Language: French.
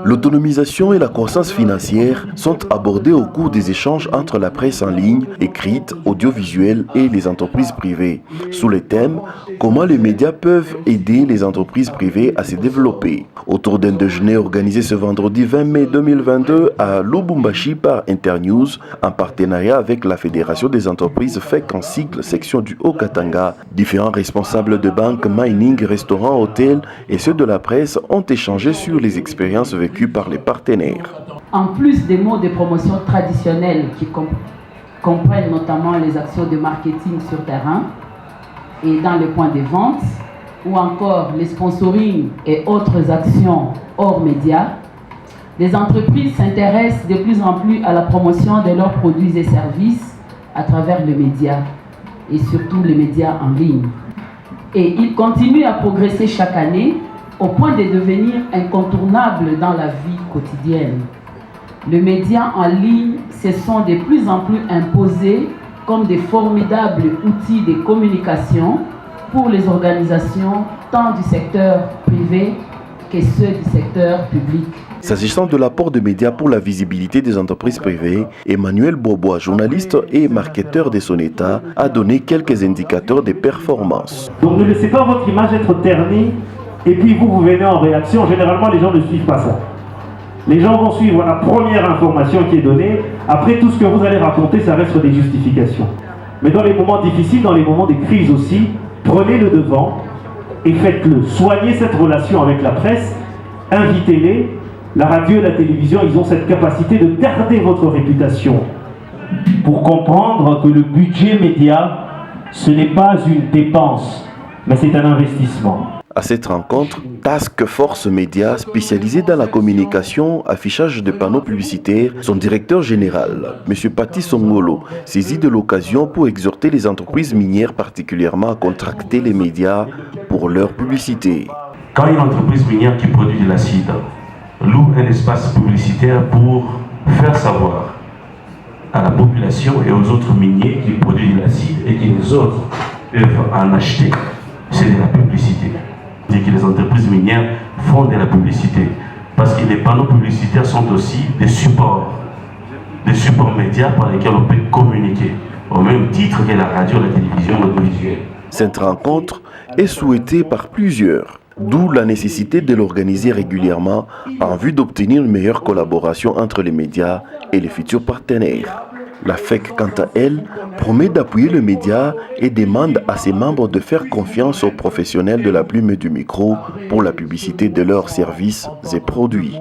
L'autonomisation et la croissance financière sont abordées au cours des échanges entre la presse en ligne, écrite, audiovisuelle et les entreprises privées, sous les thèmes « Comment les médias peuvent aider les entreprises privées à se développer ». Autour d'un déjeuner organisé ce vendredi 20 mai 2022 à Lubumbashi par Internews, en partenariat avec la Fédération des entreprises FEC en cycle section du Haut-Katanga, différents responsables de banques, mining, restaurants, hôtels et ceux de la presse ont échangé sur les expériences vécues par les partenaires. En plus des mots de promotion traditionnels qui comprennent notamment les actions de marketing sur terrain et dans les points de vente, ou encore les sponsoring et autres actions hors médias, les entreprises s'intéressent de plus en plus à la promotion de leurs produits et services à travers les médias et surtout les médias en ligne. Et ils continuent à progresser chaque année au point de devenir incontournables dans la vie quotidienne. Les médias en ligne se sont de plus en plus imposés comme des formidables outils de communication pour les organisations tant du secteur privé que ceux du secteur public. S'agissant de l'apport de médias pour la visibilité des entreprises privées, Emmanuel Bobois, journaliste et marketeur de Soneta, a donné quelques indicateurs de performance. Donc ne laissez pas votre image être ternie et puis vous venez en réaction. Généralement, les gens ne suivent pas ça. Les gens vont suivre la première information qui est donnée. Après, tout ce que vous allez raconter, ça reste des justifications. Mais dans les moments difficiles, dans les moments de crise aussi, prenez le devant et faites-le. Soignez cette relation avec la presse, invitez-les. La radio et la télévision, ils ont cette capacité de garder votre réputation. Pour comprendre que le budget média, ce n'est pas une dépense, mais c'est un investissement. À cette rencontre, Task Force Média, spécialisée dans la communication, affichage de panneaux publicitaires, son directeur général, M. Pati Songolo, saisit de l'occasion pour exhorter les entreprises minières particulièrement à contracter les médias pour leur publicité. Quand une entreprise minière qui produit de l'acide loue un espace publicitaire pour faire savoir à la population et aux autres miniers qui produisent de l'acide et que les autres peuvent en acheter, c'est de la publicité. Et que les entreprises minières font de la publicité parce que les panneaux publicitaires sont aussi des supports médias par lesquels on peut communiquer au même titre que la radio, la télévision, l'audiovisuel. Cette rencontre est souhaitée par plusieurs, d'où la nécessité de l'organiser régulièrement en vue d'obtenir une meilleure collaboration entre les médias et les futurs partenaires. La FEC, quant à elle, promet d'appuyer le média et demande à ses membres de faire confiance aux professionnels de la plume et du micro pour la publicité de leurs services et produits.